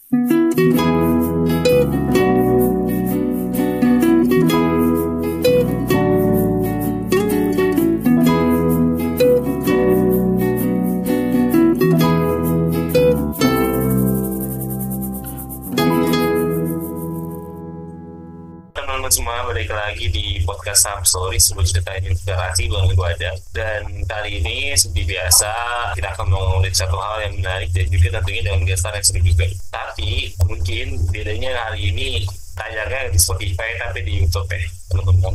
Teman-teman semua, balik lagi di podcast Sam Story, sebuah cerita inspirasi bareng gue Adam. Dan kali ini seperti biasa kita akan mengulik satu hal yang menarik dan juga tentunya dengan gestar yang seru juga. Tapi mungkin bedanya hari ini tayangnya di Spotify tapi di YouTube ya teman-teman.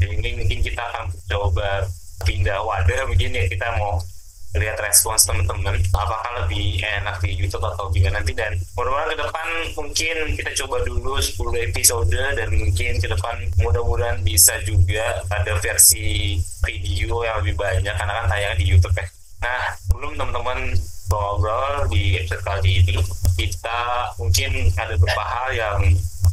Jadi ini mungkin kita akan coba pindah wadah mungkin ya, kita mau lihat respons teman-teman apakah lebih enak di YouTube atau gimana nanti, dan mudah-mudahan ke depan mungkin kita coba dulu 10 episode dan mungkin ke depan mudah-mudahan bisa juga ada versi video yang lebih banyak karena kan tayang di YouTube ya. Nah, belum teman-teman ngobrol di episode kali ini, kita mungkin ada beberapa hal yang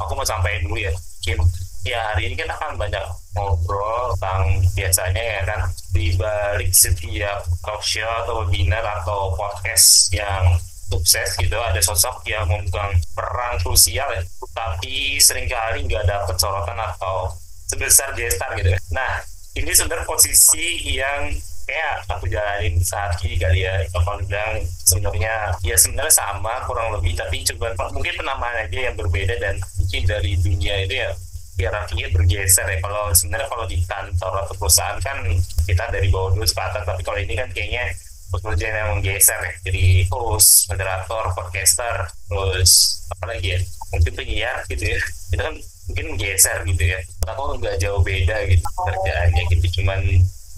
aku mau sampaikan dulu ya. Mungkin ya hari ini kan akan banyak ngobrol tentang biasanya ya kan di balik setiap talk show atau webinar atau podcast yang sukses gitu ada sosok yang memegang peran krusial ya, tapi seringkali nggak dapat sorotan atau sebesar gestar gitu ya. Nah, ini sebenarnya posisi yang kayak aku jalanin saat ini kali ya. Apa bilang sebenarnya ya sebenarnya sama kurang lebih, tapi coba mungkin penamaan aja yang berbeda dan mungkin dari dunia itu ya hierarkinya bergeser ya. Kalau sebenarnya kalau di kantor atau perusahaan kan kita dari bawah dulu ke atas, tapi kalau ini kan kayaknya pekerjaan yang menggeser ya, jadi host, moderator, podcaster, terus apa lagi ya, mungkin penyiar gitu ya, itu kan mungkin menggeser gitu ya. Aku nggak jauh beda gitu kerjaannya gitu, cuman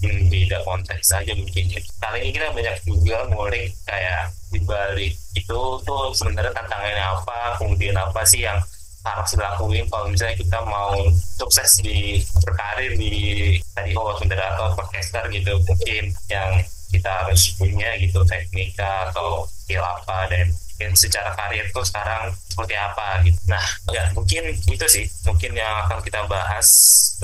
beda konteks aja mungkin ya. Kali ini kita banyak juga ngulik kayak dibalik itu tuh sebenarnya tantangannya apa, kemudian apa sih yang harus dilakuin kalau misalnya kita mau sukses di berkarir di tadi host, moderator, podcaster gitu. Mungkin yang kita harus punya gitu teknika atau skill apa, dan mungkin secara karir tuh sekarang seperti apa gitu. Nah ya mungkin itu sih mungkin yang akan kita bahas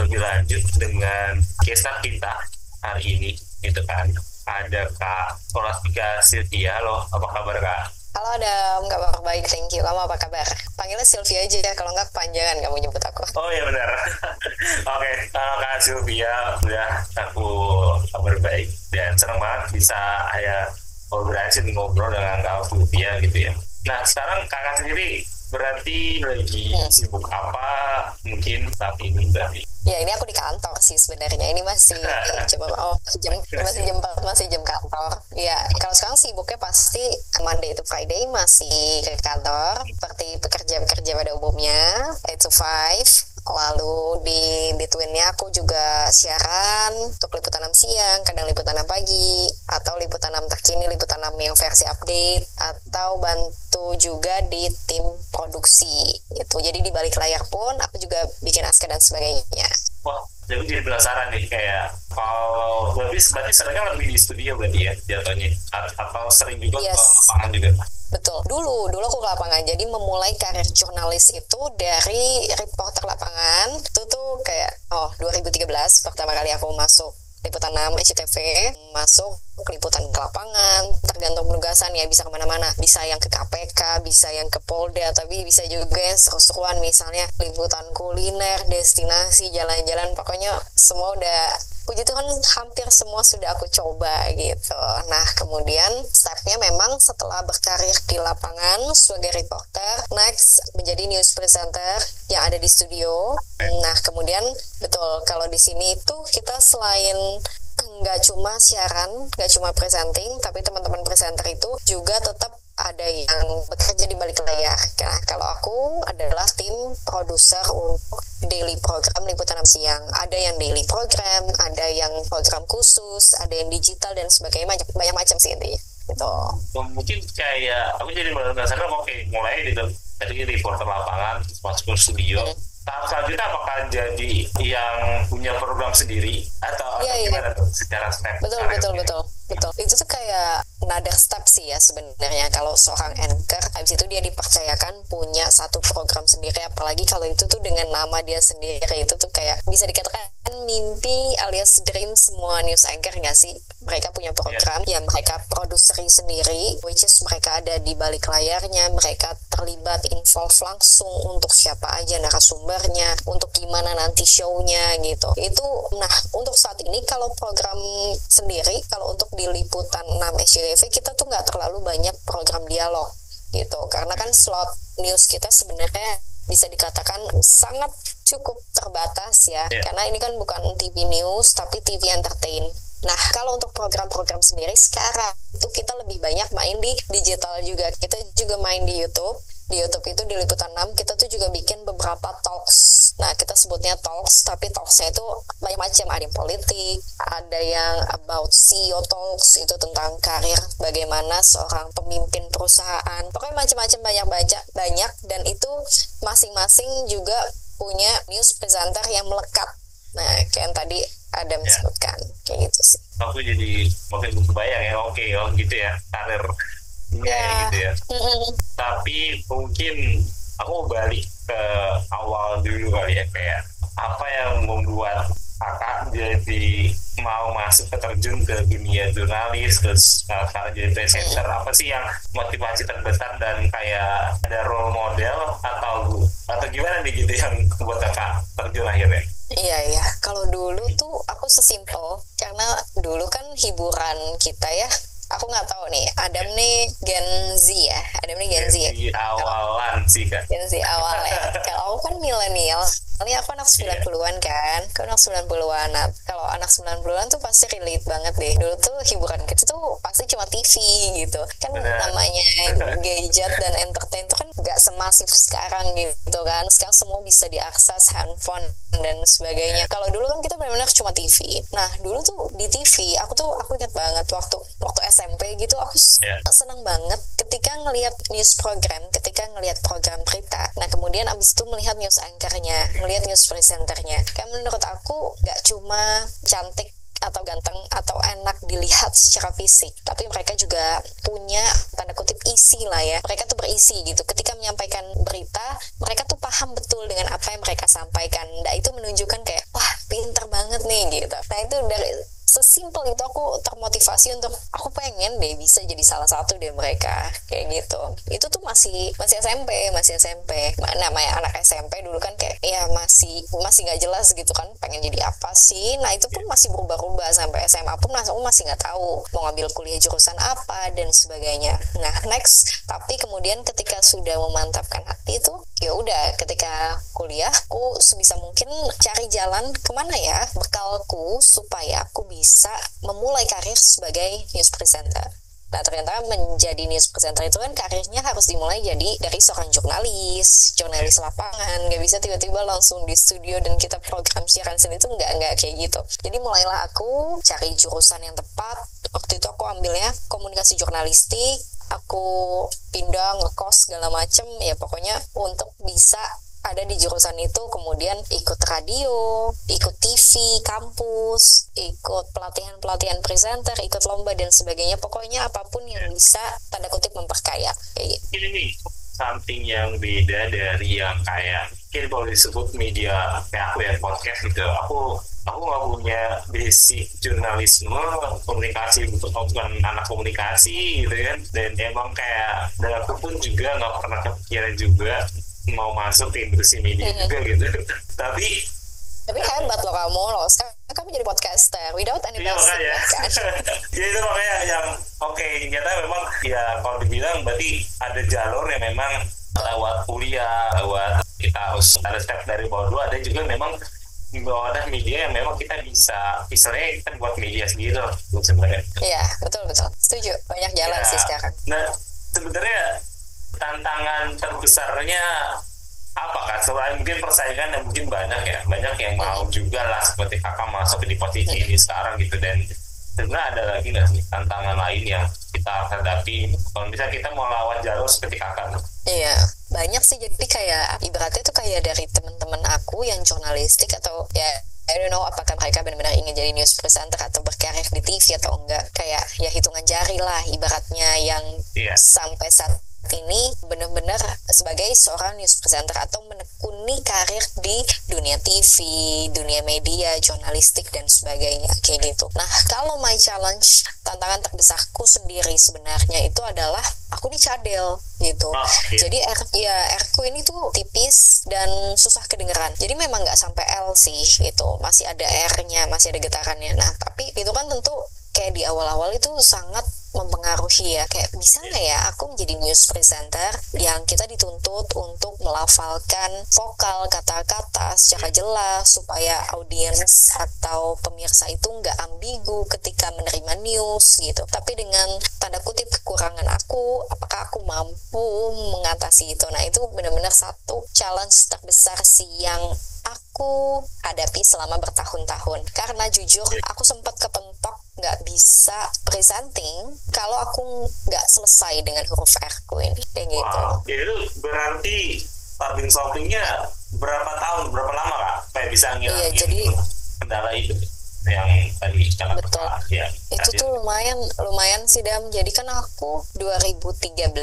lebih lanjut dengan gestar kita hari ini gitu kan. Ada Kak Scholastica Sylvia. Halo, apa kabar Kak? Halo Adam, kabar baik, thank you. Kamu apa kabar? Panggilnya Sylvia aja ya, kalau nggak kepanjangan kamu nyebut aku. Oh iya benar. Oke, Kak Sylvia, udah aku kabar baik dan senang banget bisa kolaborasi ngobrol dengan Kak Sylvia gitu ya. Nah sekarang kakak sendiri berarti lagi sibuk apa mungkin saat ini berarti? Ya ini aku di kantor sih sebenarnya. Ini masih masih jam kantor. Ya kalau sekarang sibuknya pasti Monday to Friday masih ke kantor seperti pekerja-pekerja pada umumnya 8 to 5. Lalu di between-nya aku juga siaran untuk liputan 6 siang, kadang liputan 6 pagi, atau liputan 6 terkini, liputan 6 yang versi update, atau bantu juga di tim produksi gitu. Jadi di balik layar pun aku juga bikin naskah dan sebagainya. Wah, jadi penasaran nih kayak kalau berarti seringnya lebih di studio berarti ya jatuhnya, atau sering juga ke lapangan juga? Betul. Dulu aku ke lapangan. Jadi memulai karir jurnalis itu dari reporter lapangan. Itu tuh kayak 2013 pertama kali aku masuk liputan 6 SCTV, masuk liputan ke lapangan, tergantung penugasan ya, bisa kemana-mana, bisa yang ke KPK, bisa yang ke Polda, tapi bisa juga yang seru-seruan, misalnya liputan kuliner, destinasi, jalan-jalan, pokoknya semua udah, puji Tuhan hampir semua sudah aku coba gitu. Nah kemudian stepnya memang setelah berkarir di lapangan sebagai reporter, next menjadi news presenter yang ada di studio. Nah kemudian betul, kalau di sini itu kita selain nggak cuma siaran, nggak cuma presenting, tapi teman-teman presenter itu juga tetap ada yang bekerja di balik layar. Nah, kalau aku adalah tim produser untuk daily program liputan 6 siang. Ada yang daily program, ada yang program khusus, ada yang digital dan sebagainya, banyak macam sih intinya. Gitu. Mungkin kayak aku jadi penasaran, mulai gitu tadi reporter lapangan masuk ke studio. Tahap selanjutnya apakah jadi yang punya program sendiri atau gimana tuh secara step? Betul. Itu tuh kayak another step sih ya sebenarnya. Kalau seorang anchor, habis itu dia dipercayakan punya satu program sendiri, apalagi kalau itu tuh dengan nama dia sendiri, itu tuh kayak bisa dikatakan mimpi alias dream semua news anchor nggak sih? Mereka punya program yang mereka produseri sendiri, which is mereka ada di balik layarnya, mereka terlibat involve langsung untuk siapa aja narasumbernya, untuk gimana nanti show-nya gitu. Itu, nah untuk saat ini kalau program sendiri, kalau untuk di Liputan 6 SCTV kita tuh nggak terlalu banyak program dialog gitu, karena kan slot news kita sebenarnya bisa dikatakan sangat cukup terbatas ya, karena ini kan bukan TV news tapi TV entertain. Nah, kalau untuk program-program sendiri sekarang itu kita lebih banyak main di digital juga. Kita juga main di YouTube. Di YouTube itu di Liputan 6 kita tuh juga bikin beberapa talks. Nah, kita sebutnya talks, tapi talksnya itu banyak macam. Ada yang politik, ada yang about CEO talks, itu tentang karir, bagaimana seorang pemimpin perusahaan. Pokoknya macam-macam, banyak, dan itu masing-masing juga punya news presenter yang melekat. Nah, kayak yang tadi Adam sebutkan, kayak gitu sih. Aku jadi makin kebayang ya, oke, gitu ya, karir gitu ya. Tapi mungkin aku balik ke awal dulu kali ya, kayak apa yang membuat kakak jadi mau masuk terjun ke dunia jurnalis, terus sekarang jadi presenter. Apa sih yang motivasi terbesar, dan kayak ada role model atau gimana nih gitu yang buat kakak terjun akhirnya? Iya, kalau dulu tuh aku sesimpel, karena dulu kan hiburan kita ya, aku nggak tahu nih, Adam nih Gen Z ya, Gen Z awalan sih kan. Gen Z awal ya. Kalau aku kan milenial, ini aku anak 90-an kan, aku anak 90-an. Nah, kalau anak 90-an tuh pasti relate banget deh. Dulu tuh hiburan kita tuh pasti cuma TV gitu. Kan namanya gadget dan entertain tuh kan gak semasif sekarang gitu kan. Sekarang semua bisa diakses, handphone dan sebagainya. Kalau dulu kan kita benar-benar cuma TV. Nah, dulu tuh di TV, aku ingat banget waktu SMP gitu, aku senang banget ketika ngelihat news program, ketika ngelihat program berita. Nah, kemudian abis itu melihat news anchornya, melihat news presenternya. Kayak menurut aku gak cuma cantik atau ganteng atau enak dilihat secara fisik, tapi mereka juga punya tanda kutip isi lah ya. Mereka tuh berisi gitu. Ketika menyampaikan berita, mereka tuh paham betul dengan apa yang mereka sampaikan. Nah, itu menunjukkan kayak, wah pinter banget nih gitu. Nah, itu dari sesimpel itu aku termotivasi untuk aku pengen deh bisa jadi salah satu deh mereka kayak gitu. Itu tuh masih SMP. Namanya anak SMP dulu kan kayak ya masih nggak jelas gitu kan pengen jadi apa sih. Nah, itu pun masih berubah-ubah sampai SMA pun aku masih nggak tahu mau ngambil kuliah jurusan apa dan sebagainya. Nah, next, tapi kemudian ketika sudah memantapkan hati itu ya udah, ketika kuliah aku sebisa mungkin cari jalan kemana ya bekalku supaya aku bisa memulai karir sebagai news presenter. Nah, ternyata menjadi news presenter itu kan karirnya harus dimulai dari seorang jurnalis lapangan. Nggak bisa tiba-tiba langsung di studio dan kita program siaran sendiri itu nggak kayak gitu. Jadi mulailah aku cari jurusan yang tepat. Waktu itu aku ambilnya komunikasi jurnalistik. Aku pindah ngekos segala macem ya, pokoknya untuk bisa ada di jurusan itu, kemudian ikut radio, ikut TV, kampus, ikut pelatihan presenter, ikut lomba dan sebagainya. Pokoknya apapun yang bisa tanda kutip memperkaya. Kayak gitu. Ini nih something yang beda dari yang kayak mungkin boleh disebut media kayak aku ya, podcast gitu. Aku nggak punya basic jurnalisme, komunikasi, bukan anak komunikasi gitu kan. Dan emang kayak, dan aku pun juga nggak pernah kepikiran juga mau masuk ke industri media juga gitu. Tapi hebat loh kamu loh. Sekarang kamu jadi podcaster without any basic kan. Ya itu makanya yang ternyata memang ya kalau dibilang berarti ada jalur yang memang lewat kuliah, lewat kita harus ada step dari bawah dulu. Ada juga memang ada media yang memang kita bisa, misalnya kita buat media sendiri loh sebenarnya. Iya, betul. Setuju. Banyak jalan sih sekarang. Nah, sebenarnya tantangan terbesarnya apa kan? Selain mungkin persaingan yang mungkin banyak yang mau juga lah seperti kakak masuk di posisi ini sekarang gitu, dan sebenarnya ada lagi nggak sih tantangan lain yang kita hadapi kalau misalnya kita mau lawan jalur seperti kakak? Iya, banyak sih. Jadi kayak ibaratnya tuh kayak dari teman-teman aku yang jurnalistik atau ya I don't know apakah mereka benar-benar ingin jadi news presenter atau berkarir di TV atau enggak. Kayak ya hitungan jari lah ibaratnya yang sampai saat ini benar-benar sebagai seorang news presenter atau menekuni karir di dunia TV, dunia media, jurnalistik dan sebagainya kayak gitu. Nah, kalau my challenge, tantangan terbesarku sendiri sebenarnya itu adalah aku nih cadel gitu. Jadi R-ku ini tuh tipis dan susah kedengeran. Jadi memang nggak sampai L sih gitu, masih ada R-nya, masih ada getarannya. Nah, tapi itu kan tentu kayak di awal-awal itu sangat mempengaruhi ya, kayak bisa nggak ya aku menjadi news presenter yang kita dituntut untuk melafalkan vokal kata-kata secara jelas supaya audiens atau pemirsa itu nggak ambigu ketika menerima news gitu. Tapi dengan tanda kutip kekurangan aku, apakah aku mampu mengatasi itu? Nah, itu benar-benar satu challenge terbesar sih yang aku hadapi selama bertahun-tahun. Karena jujur aku sempat kepentok nggak bisa presenting kalau aku nggak selesai dengan huruf R-ku ini kayak gitu. Jadi itu berarti problem solvingnya berapa tahun, berapa lama Kak supaya bisa ngilangin jadi kendala itu yang tadi Kakak betul. Ya, itu tuh lumayan sih Dam. Jadi kan aku 2013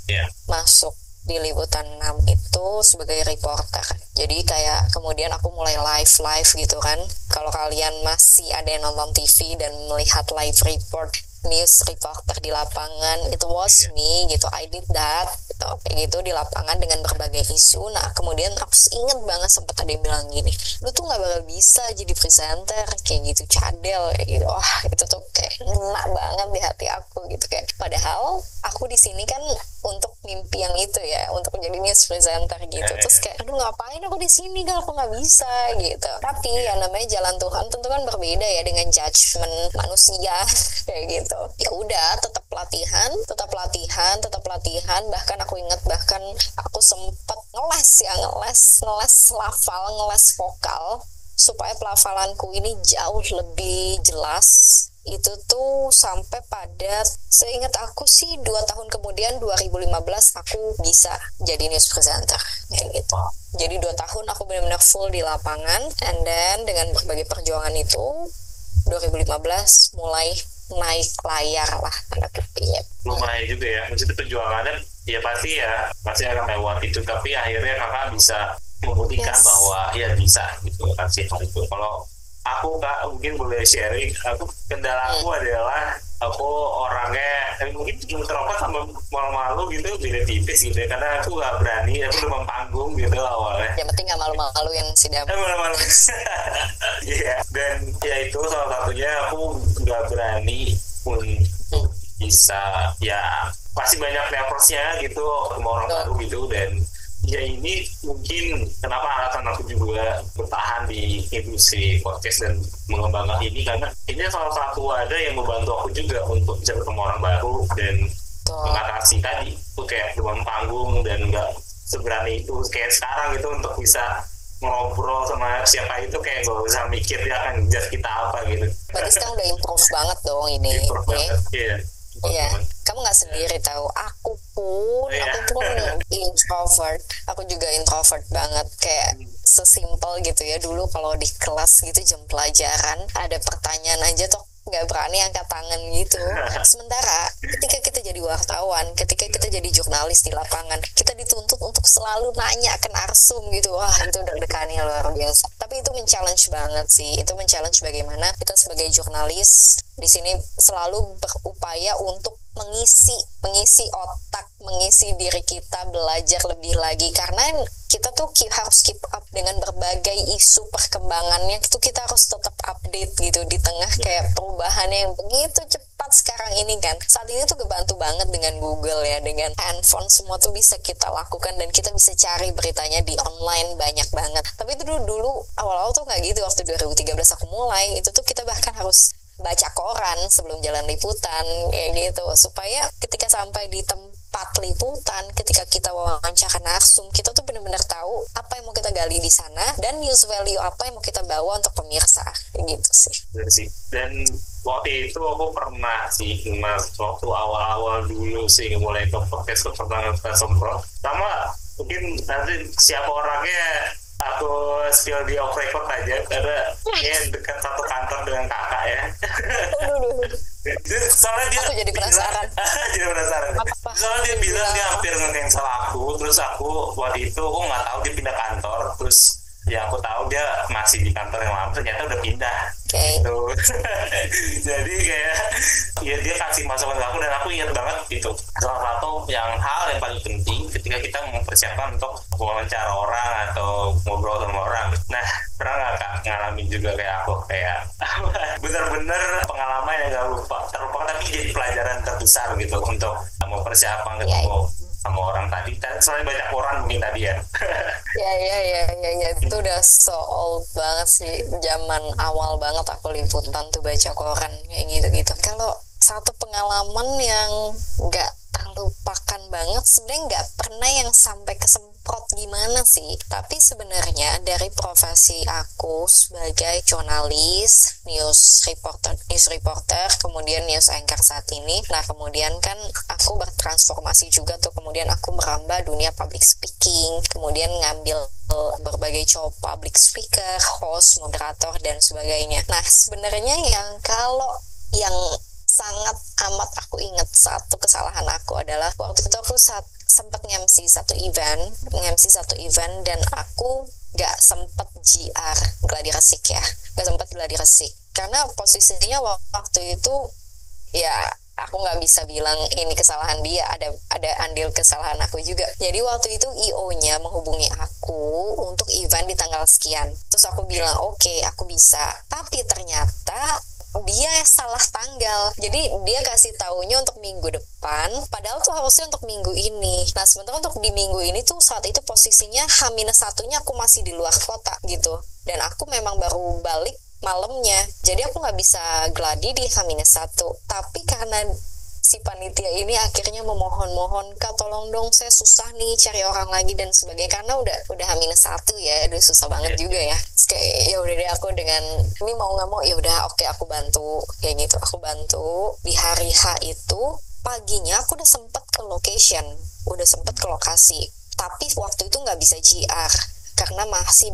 ya masuk di Liputan 6 itu sebagai reporter. Jadi kayak kemudian aku mulai live gitu kan. Kalau kalian masih ada yang nonton TV dan melihat live report, news reporter di lapangan, it was me gitu. I did that gitu. Kayak gitu di lapangan dengan berbagai isu. Nah, kemudian aku inget banget sempat ada yang bilang gini, lu tuh gak bakal bisa jadi presenter kayak gitu, cadel kayak gitu. Wah, itu tuh kayak ngena banget di hati aku gitu. Kayak padahal aku di sini kan untuk mimpi yang itu ya, untuk menjadi news presenter gitu. Terus kayak aduh ngapain aku di sini kalau aku nggak bisa gitu. Tapi yang namanya jalan Tuhan tentu kan berbeda ya dengan judgement manusia kayak gitu. Ya udah, tetap latihan, bahkan aku ingat aku sempat ngeles lafal, ngeles vokal supaya pelafalanku ini jauh lebih jelas. Itu tuh sampai pada, seingat aku sih 2 tahun kemudian 2015 aku bisa jadi news presenter kayak gitu. Jadi 2 tahun aku benar-benar full di lapangan, and then dengan berbagai perjuangan itu 2015 mulai naik layar lah tanda kutip. Lumayan juga ya, maksudnya perjuangannya ya pasti akan lewat itu, tapi akhirnya Kakak bisa membuktikan bahwa ya bisa gitu kan sih hal itu. Kalau aku Kak mungkin boleh sharing, kendala aku adalah aku orangnya mungkin introvert sama malu-malu gitu, beda tipis gitu ya, karena aku gak berani, aku demam panggung gitu awalnya. Yang penting gak malu-malu yang sidam. Malu-malu. Iya, dan ya itu salah satunya aku gak berani untuk bisa ya pasti banyak nervousnya gitu sama orang baru gitu. Dan ya ini mungkin kenapa alasan aku juga bertahan di industri podcast dan mengembangkan ini, karena ini salah satu wadah yang membantu aku juga untuk bisa ketemu orang baru dan mengatasi tadi itu kayak demam panggung dan nggak seberani itu kayak sekarang gitu untuk bisa ngobrol sama siapa itu kayak gak usah mikir dia akan judge kita apa gitu. Berarti sekarang udah improve banget dong ini. Iya, kamu nggak sendiri tahu. Aku pun introvert. Aku juga introvert banget. Kayak sesimpel gitu ya. Dulu kalau di kelas gitu jam pelajaran ada pertanyaan aja tuh nggak berani angkat tangan gitu. Sementara ketika kita jadi wartawan, ketika kita jadi jurnalis di lapangan, kita dituntut untuk selalu nanya ke narsum gitu. Wah, itu deg-degannya luar biasa. Tapi itu men-challenge banget sih. Itu men-challenge bagaimana kita sebagai jurnalis di sini selalu berupaya untuk mengisi otak, mengisi diri kita, belajar lebih lagi, karena kita tuh harus keep up dengan berbagai isu perkembangannya. Itu kita harus tetap update gitu di tengah kayak perubahannya yang begitu cepat sekarang ini kan. Saat ini tuh kebantu banget dengan Google ya, dengan handphone semua tuh bisa kita lakukan dan kita bisa cari beritanya di online banyak banget. Tapi itu dulu awal-awal tuh nggak gitu. Waktu 2013 aku mulai, itu tuh kita bahkan harus baca koran sebelum jalan liputan kayak gitu, supaya ketika sampai di tempat liputan, ketika kita wawancara narsum, kita tuh benar-benar tahu apa yang mau kita gali di sana dan news value apa yang mau kita bawa untuk pemirsa kayak gitu sih. Dan waktu itu aku pernah sih mas, waktu awal-awal dulu sih mulai ke podcast pertama semprot sama, mungkin nanti siapa orangnya aku spill di off record aja karena dekat satu kantor dengan kakak ya. Soalnya dia Aku jadi penasaran. jadi penasaran. Apa? Soalnya dia bilang dia hampir nge-cancel aku, terus aku waktu itu aku nggak tahu dia pindah kantor, terus ya aku tahu dia masih di kantor yang lama, ternyata udah pindah. Oke. Gitu. Jadi kayak ya dia kasih masukan ke aku dan aku ingat banget itu salah satu hal yang paling penting ketika kita mempersiapkan untuk wawancara orang atau ngobrol sama orang. Nah, pernah nggak Kak ngalamin juga kayak aku kayak bener-bener pengalaman yang nggak terlupakan tapi jadi pelajaran terbesar gitu untuk mempersiapkan ketemu sama orang tadi. Soalnya banyak orang mungkin tadi ya. Ya, itu udah so old banget sih, zaman awal banget aku liputan tuh baca koran kayak gitu-gitu. Kalau satu pengalaman yang nggak terlupakan banget, sebenarnya nggak pernah yang sampai kesemprot gimana sih, tapi sebenarnya dari profesi aku sebagai jurnalis, news reporter, kemudian news anchor saat ini, nah kemudian kan aku bertransformasi juga tuh, kemudian aku merambah dunia public speaking, kemudian ngambil berbagai job public speaker, host, moderator, dan sebagainya. Nah sebenarnya yang sangat amat aku ingat satu kesalahan aku adalah waktu itu aku sempat nge-MC satu event dan aku gak sempet GR gladi resik karena posisinya waktu itu ya aku nggak bisa bilang ini kesalahan dia, ada andil kesalahan aku juga. Jadi waktu itu IO-nya menghubungi aku untuk event di tanggal sekian, terus aku bilang oke, aku bisa, tapi ternyata dia salah tanggal, jadi dia kasih taunya untuk minggu depan, padahal tuh harusnya untuk minggu ini. Nah sementara untuk di minggu ini tuh saat itu posisinya H-1-nya aku masih di luar kota gitu, dan aku memang baru balik malamnya, jadi aku nggak bisa gladi di H-1. Tapi karena si panitia ini akhirnya memohon, Kak tolong dong, saya susah nih cari orang lagi dan sebagainya, karena udah H-1 ya, aduh susah banget juga ya. Terus kayak ya udah deh, aku dengan ini mau nggak mau ya udah oke, aku bantu kayak gitu. Aku bantu di hari H itu paginya aku udah sempet ke lokasi, tapi waktu itu nggak bisa GR karena masih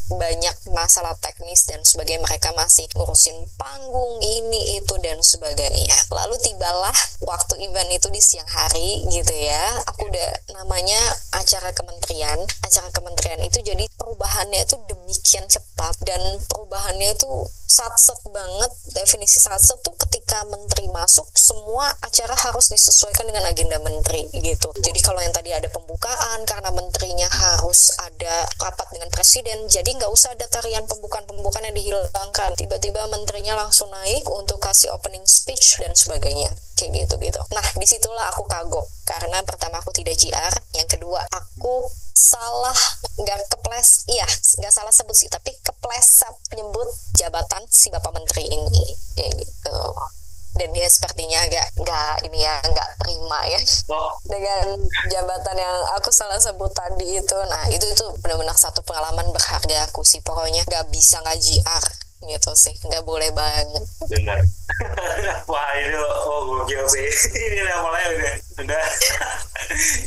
banyak masalah teknis dan sebagainya, mereka masih ngurusin panggung ini itu dan sebagainya. Lalu tibalah waktu event itu di siang hari gitu ya, aku udah namanya acara kementerian itu, jadi perubahannya itu demikian cepat dan perubahannya itu satset banget. Definisi satset tuh ketika menteri masuk semua acara harus disesuaikan dengan agenda menteri gitu. Jadi kalau yang tadi ada pembukaan karena menterinya harus ada rapat dengan presiden, jadi nggak usah ada tarian pembukaan yang dihilangkan, tiba-tiba menterinya langsung naik untuk kasih opening speech dan sebagainya kayak gitu. Nah disitulah aku kagok karena pertama aku tidak GR, yang kedua aku nggak salah sebut sih, tapi kepleset nyebut jabatan si bapak menteri ini kayak gitu. Dan dia sepertinya nggak terima ya dengan jabatan yang aku salah sebut tadi itu. Nah itu benar-benar satu pengalaman berharga aku sih, pokoknya nggak bisa nggak GR gitu sih, nggak boleh banget. Benar. Wah ini gokil sih. Ini levelnya udah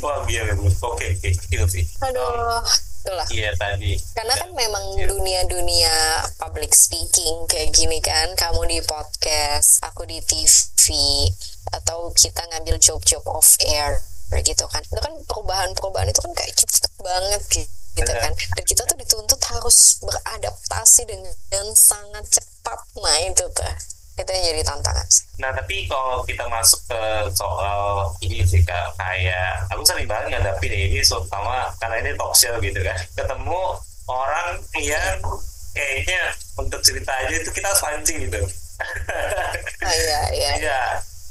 wah gila. Oke gitu sih. Aduh, itulah. Iya tadi. Karena kan memang dunia public speaking kayak gini kan, kamu di podcast, aku di TV, atau kita ngambil job off air gitu kan. Itu kan perubahan itu kan kayak cepet banget gitu kan. Dan kita tuh dituntut harus beradaptasi dengan sangat cepat. Nah itu yang jadi tantangan. Nah tapi kalau kita masuk ke soal ini sih Kak, kayak aku sering banget ngadapin ini, terutama karena ini talk show gitu kan, ketemu orang yang kayaknya untuk cerita aja itu kita harus pancing gitu. Iya. Iya.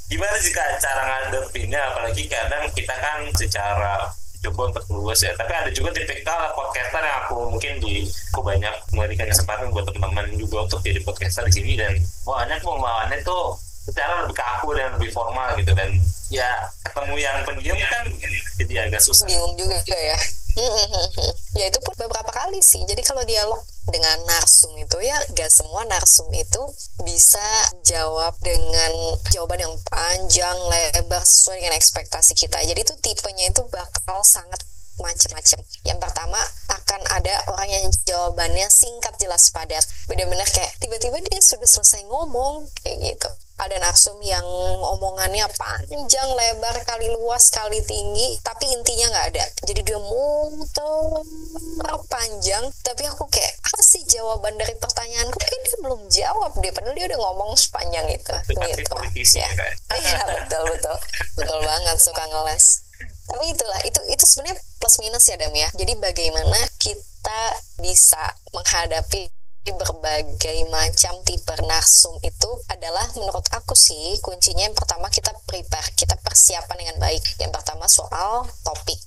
Gimana sih Kak cara ngadepinnya, apalagi kadang kita kan secara coba untuk luas ya, tapi ada juga tipikal podcaster yang aku banyak memberikan kesempatan buat teman-teman juga untuk jadi podcaster di sini, dan banyak pembawaannya tuh secara lebih kaku dan lebih formal gitu, dan ya ketemu yang pendiam kan jadi agak susah. Bingung juga ya. Ya itu pun beberapa kali sih. Jadi kalau dialog dengan narsum itu ya gak semua narsum itu bisa jawab dengan jawaban yang panjang lebar sesuai dengan ekspektasi kita. Jadi itu tipenya itu bakal sangat macem-macem. Yang pertama akan ada orang yang jawabannya singkat, jelas, padat. Bener-bener kayak tiba-tiba dia sudah selesai ngomong kayak gitu. Ada narsum yang omongannya panjang lebar, kali luas, kali tinggi, tapi intinya nggak ada. Jadi dia muter panjang, tapi aku kayak, apa sih jawaban dari pertanyaanku? Kayak dia belum jawab deh, padahal dia udah ngomong sepanjang itu. Itu Gitu. politisi Ya. kan. Iya, betul banget, suka ngeles. Tapi itulah, itu sebenarnya plus minus ya, Dam ya. Jadi bagaimana kita bisa menghadapi berbagai macam tipe narsum itu adalah menurut aku sih kuncinya yang pertama kita prepare, kita persiapan dengan baik. Yang pertama soal topik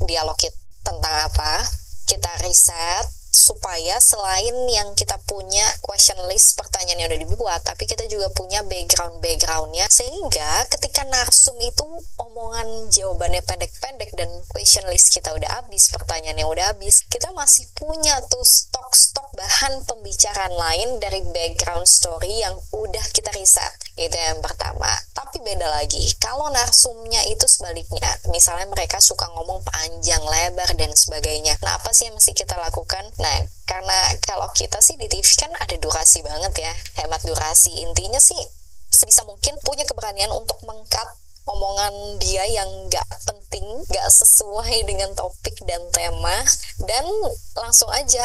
dialog kita tentang apa, kita riset supaya selain yang kita punya question list pertanyaan yang udah dibuat, tapi kita juga punya backgroundnya, sehingga ketika narsum itu omongan jawabannya pendek-pendek dan question list kita udah habis, pertanyaannya udah habis, kita masih punya tuh stok bahan pembicaraan lain dari background story yang udah kita riset. Itu yang pertama. Tapi beda lagi kalau narsumnya itu sebaliknya, misalnya mereka suka ngomong panjang lebar dan sebagainya. Nah, apa sih yang mesti kita lakukan? Nah, karena kalau kita sih di TV kan ada durasi banget ya, hemat durasi. Intinya sih sebisa mungkin punya keberanian untuk meng-cut omongan dia yang gak penting, gak sesuai dengan topik dan tema, dan langsung aja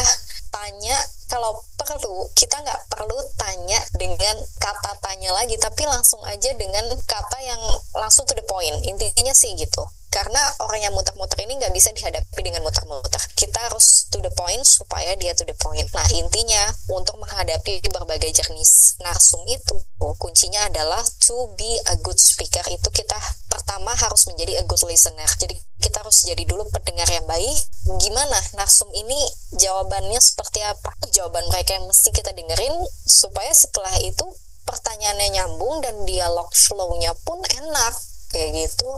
tanya. Kalau perlu, kita nggak perlu tanya dengan kata tanya lagi, tapi langsung aja dengan kata yang langsung to the point. Intinya sih gitu. Karena orang yang muter-muter ini nggak bisa dihadapi dengan muter-muter. Kita harus to the point supaya dia to the point. Nah, intinya untuk menghadapi berbagai jenis narsum itu, kuncinya adalah to be a good speaker. Itu kita pertama harus menjadi a good listener. Jadi kita harus jadi dulu pendengar yang baik. Gimana narsum ini jawabannya seperti apa? Jawaban mereka yang mesti kita dengerin supaya setelah itu pertanyaannya nyambung dan dialog flow-nya pun enak kayak gitu.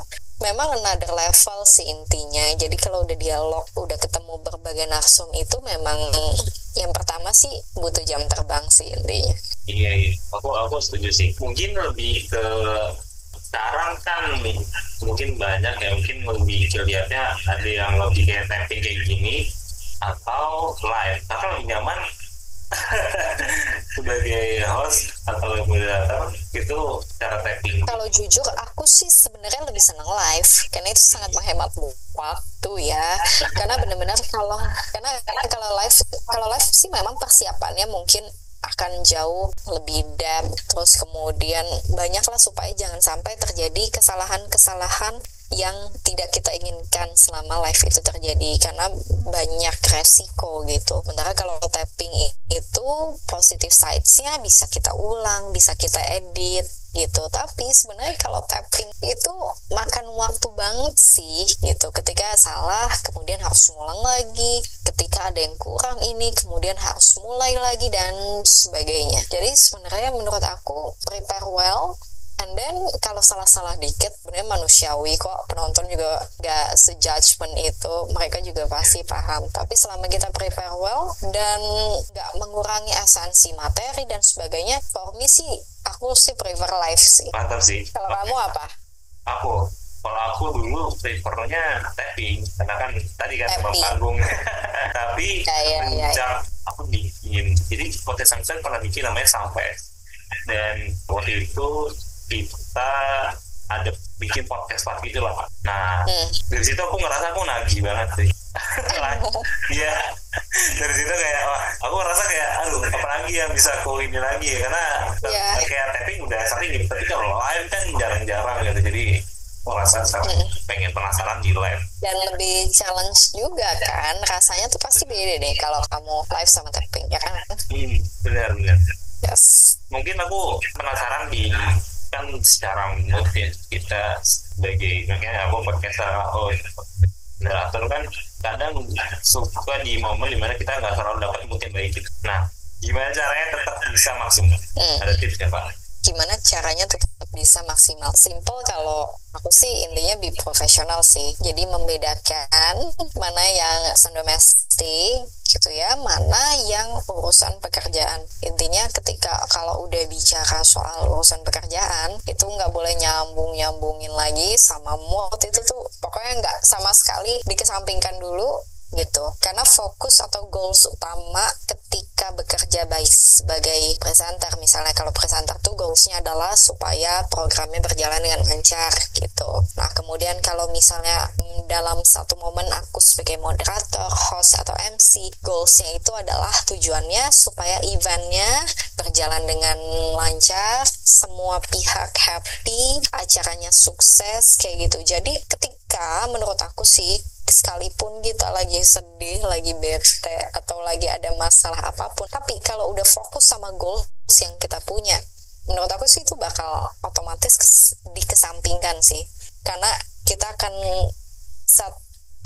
Memang another level sih intinya. Jadi kalau udah dialog, udah ketemu berbagai narsum itu memang yang pertama sih butuh jam terbang sih intinya. Iya. Aku setuju sih. Mungkin lebih ke sekarang kan mungkin banyak ya, mungkin lebih kelihatannya ada yang lebih kayak tapping kayak gini atau live. Tapi lebih nyaman sebagai host atau moderator itu cara tapping. Kalau jujur aku sih sebenarnya lebih senang live karena itu sangat menghemat waktu ya. Karena benar-benar kalau live sih memang persiapannya mungkin akan jauh lebih depth, terus kemudian banyaklah supaya jangan sampai terjadi kesalahan-kesalahan yang tidak kita inginkan selama live itu terjadi, karena banyak resiko gitu. Sementara kalau tapping itu positive sides-nya bisa kita ulang, bisa kita edit gitu. Tapi sebenarnya kalau tapping itu makan waktu banget sih gitu. Ketika salah kemudian harus ngulang lagi, ketika ada yang kurang ini kemudian harus mulai lagi dan sebagainya. Jadi sebenarnya menurut aku prepare well. And then kalau salah-salah dikit bener manusiawi kok, penonton juga gak se-judgment itu, mereka juga pasti paham. Tapi selama kita prepare well dan gak mengurangi esensi materi dan sebagainya, for me sih aku sih prefer live sih. Mantap sih. Kalau kamu apa? Kalau aku dulu prefernya tapping karena kan tadi kan sama panggung. Tapi sejak aku bikin, jadi podcast Samsung pernah bikin namanya Sampai, dan waktu itu kita ada bikin podcast gitu lah. Nah, dari situ aku ngerasa aku nagih banget sih. Iya, dari situ kayak aku ngerasa kayak apalagi yang bisa aku ini lagi ya, karena kayak tapping udah sering, tapi kalau live kan jarang-jarang gitu. Jadi aku ngerasa pengen penasaran di live. Dan lebih challenge juga kan, rasanya tuh pasti beda deh kalau kamu live sama tapping ya kan? Benar. Yes. Mungkin aku penasaran kan secara mood ya, kita sebagai makanya aku podcaster moderator kan kadang suka di momen dimana kita nggak selalu dapat mood yang baik gitu. Nah, gimana caranya tetap bisa maksimal? Ada tips ya Pak? Gimana caranya tetap bisa maksimal? Simple, kalau aku sih intinya be profesional sih. Jadi membedakan mana yang domestik gitu ya, mana yang urusan pekerjaan. Intinya ketika kalau udah bicara soal urusan pekerjaan itu nggak boleh nyambungin lagi sama mood. Itu tuh pokoknya pokoknya nggak sama sekali dikesampingkan dulu gitu, karena fokus atau goals utama ketika bekerja baik sebagai presenter, misalnya kalau presenter tuh goalsnya adalah supaya programnya berjalan dengan lancar gitu. Nah kemudian kalau misalnya dalam satu momen aku sebagai moderator, host atau MC, goalsnya itu adalah tujuannya supaya eventnya berjalan dengan lancar, semua pihak happy, acaranya sukses kayak gitu. Jadi ketika menurut aku sih, sekalipun kita lagi sedih, lagi bete, atau lagi ada masalah apapun, tapi kalau udah fokus sama goals yang kita punya, menurut aku sih itu bakal otomatis dikesampingkan sih, karena kita akan set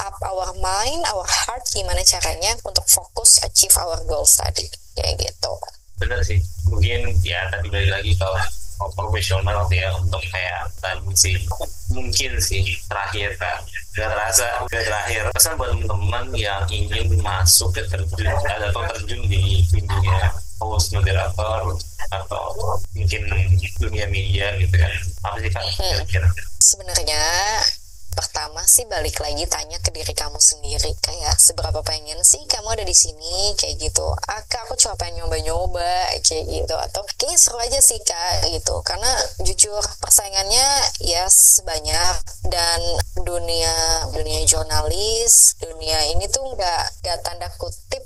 up our mind, our heart, gimana caranya untuk fokus achieve our goals tadi, kayak gitu. Bener sih, mungkin ya tadi balik lagi kalau profesional ya, untuk kayak tadi sih mungkin sih terakhir kan, gak terakhir pesan buat teman-teman yang ingin masuk ke terjun di dunia host, moderator, atau mungkin dunia media gitu kan, apa sih Kak kira-kira? Sebenarnya pertama sih balik lagi tanya ke diri kamu sendiri, kayak seberapa pengen sih kamu ada di sini kayak gitu. Kak, aku cuma pengen nyoba-nyoba kayak gitu, atau kayaknya seru aja sih Kak gitu, karena jujur persaingannya ya sebanyak, dan dunia jurnalis, dunia ini tuh nggak tanda kutip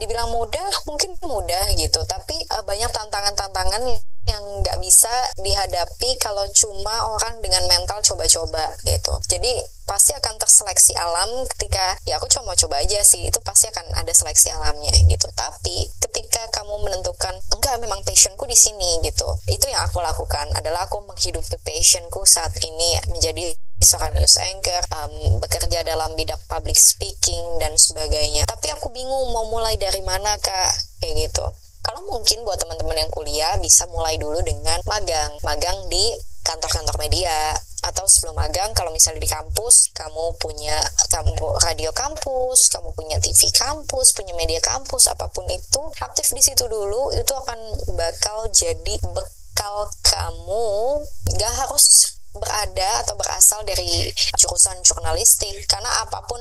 dibilang mudah, mungkin mudah gitu, tapi banyak tantangan-tantangan yang nggak bisa dihadapi kalau cuma orang dengan mental coba-coba gitu. Jadi pasti akan terseleksi alam ketika ya aku cuma mau coba aja sih, itu pasti akan ada seleksi alamnya gitu. Tapi ketika kamu menentukan enggak, memang passionku di sini gitu, itu yang aku lakukan adalah aku menghidupi passionku saat ini menjadi seorang news anchor, bekerja dalam bidang public speaking dan sebagainya. Tapi aku bingung mau mulai dari mana Kak, kayak gitu. Kalau mungkin buat teman-teman yang kuliah bisa mulai dulu dengan magang di kantor-kantor media, atau sebelum magang kalau misalnya di kampus kamu radio kampus, kamu punya TV kampus, punya media kampus, apapun itu, aktif di situ dulu, itu akan bakal jadi bekal kamu. Gak harus berada atau berasal dari jurusan jurnalistik, karena apapun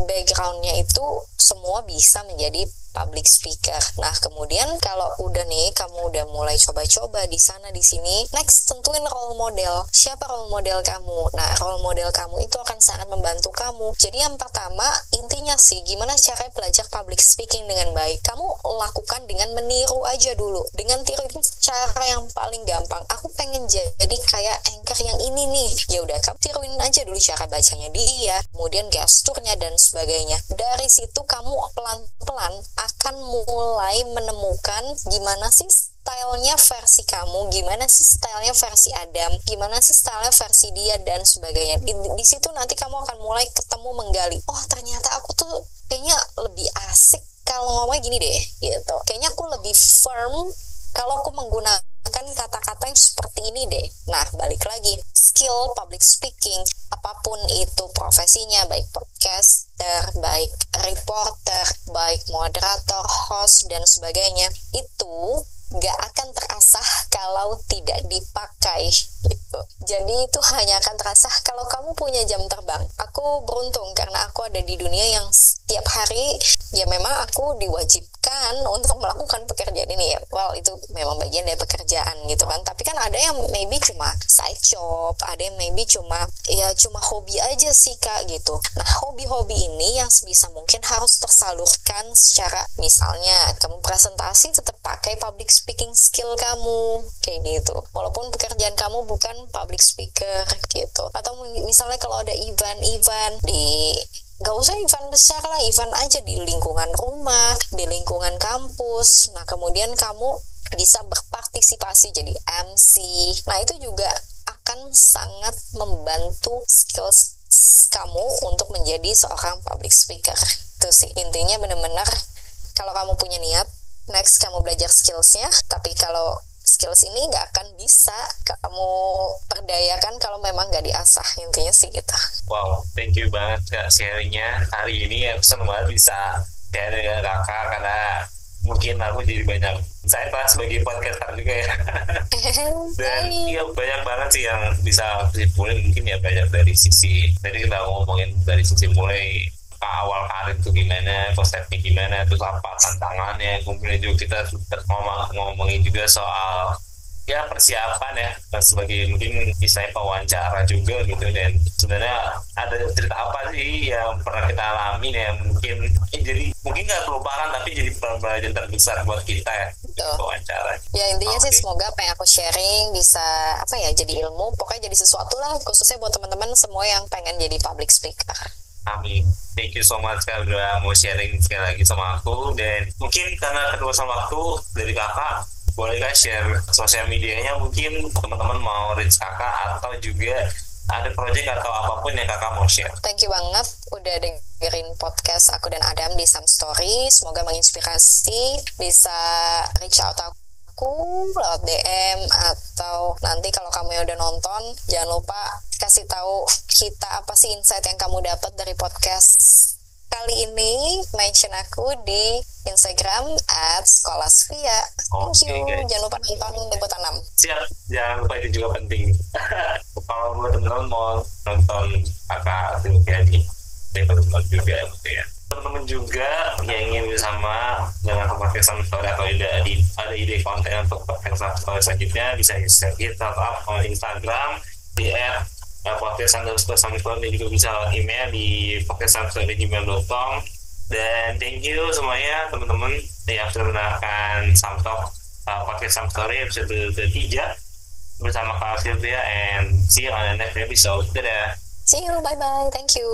backgroundnya itu semua bisa menjadi public speaker. Nah, kemudian kalau udah nih kamu udah mulai coba-coba di sana di sini, next tentuin role model. Siapa role model kamu? Nah, role model kamu itu akan sangat membantu kamu. Jadi yang pertama, intinya sih gimana cara belajar public speaking dengan baik. Kamu lakukan dengan meniru aja dulu. Dengan tiru itu cara yang paling gampang. Aku pengen jadi kayak anchor yang ini nih. Ya udah, kamu tiruin aja dulu cara bacanya dia, kemudian gesturnya dan sebagainya. Dari situ kamu pelan-pelan akan mulai menemukan gimana sih stylenya versi kamu, gimana sih stylenya versi Adam, gimana sih stylenya versi dia dan sebagainya. Di situ nanti kamu akan mulai ketemu menggali, oh ternyata aku tuh kayaknya lebih asik kalau ngomongnya gini deh gitu, kayaknya aku lebih firm kalau aku menggunakan kata-kata yang seperti ini deh. Nah, balik lagi, skill public speaking, apapun itu profesinya, baik podcaster, baik reporter, baik moderator, host, dan sebagainya, itu gak akan terasah kalau tidak dipakai gitu. Jadi itu hanya akan terasah kalau kamu punya jam terbang. Aku beruntung karena aku ada di dunia yang setiap hari ya memang aku diwajibkan untuk melakukan pekerjaan ini ya. Well, itu memang bagian dari pekerjaan gitu kan. Tapi kan ada yang maybe cuma side job, ada yang maybe cuma hobi aja sih Kak gitu. Nah, hobi-hobi ini yang sebisa mungkin harus tersalurkan secara, misalnya kamu presentasi tetap pakai public speaking skill kamu kayak gitu. Walaupun pekerjaan kamu bukan public speaker gitu. Atau misalnya kalau ada event gak usah event besar lah, event aja di lingkungan rumah, di lingkungan kampus. Nah, kemudian kamu bisa berpartisipasi jadi MC. Nah, itu juga akan sangat membantu skills kamu untuk menjadi seorang public speaker. Itu sih intinya, benar-benar kalau kamu punya niat, next kamu belajar skillsnya. Tapi kalau skills ini nggak akan bisa kamu perdayakan kalau memang nggak diasah, intinya sih gitu. Wow, thank you banget Kak sharingnya hari ini. Aku senang banget bisa share dengan Kakak karena mungkin aku jadi banyak saya pas sebagai podcaster juga ya. Dan iya banyak banget sih yang bisa simpulin, mungkin ya banyak dari sisi tadi kita ngomongin dari sisi mulai ke awal karir itu gimana, konsepnya gimana, terus apa tantangannya, kemudian juga kita sempat ngomongin juga soal ya persiapan ya sebagai mungkin misalnya pewawancara juga gitu. Dan sebenarnya ada cerita apa sih yang pernah kita alami yang mungkin jadi mungkin nggak kelupaan tapi jadi pembelajaran terbesar buat kita ya. Betul. Wawancara Ya intinya sih semoga apa yang aku sharing bisa apa ya jadi ilmu, pokoknya jadi sesuatu lah khususnya buat teman-teman semua yang pengen jadi public speaker. Amin. Thank you so much Kak udah mau sharing sekali lagi sama aku. Dan mungkin karena keterbatasan waktu dari Kakak, boleh Kak share sosial medianya, mungkin teman-teman mau reach Kakak atau juga ada project atau apapun yang Kakak mau share. Thank you banget udah dengerin podcast aku dan Adam di Some Story. Semoga menginspirasi, bisa reach out aku lewat DM, atau nanti kalau kamu yang udah nonton jangan lupa kasih tahu kita apa sih insight yang kamu dapat dari podcast kali ini. Mention aku di Instagram @skolasvia. Thank you. Guys. Jangan lupa nonton Liputan 6. Siap, jangan lupa itu juga penting. Kalau buat teman-teman mau nonton Kakak Sylvia di Liputan juga gitu ya. Teman-teman juga yang ingin bersama dengan podcast Some Story atau ada ide konten untuk podcast Some Story selanjutnya, bisa share kita atau Instagram di @podcast_Some Story, dan juga bisa email di podcast_gmail.com. Dan thank you semuanya teman-teman yang sudah mendengarkan Samtalk podcast Some Story episode ketiga bersama Kak Sylvia, and see you on the next episode. Dadah. See you, bye bye, thank you.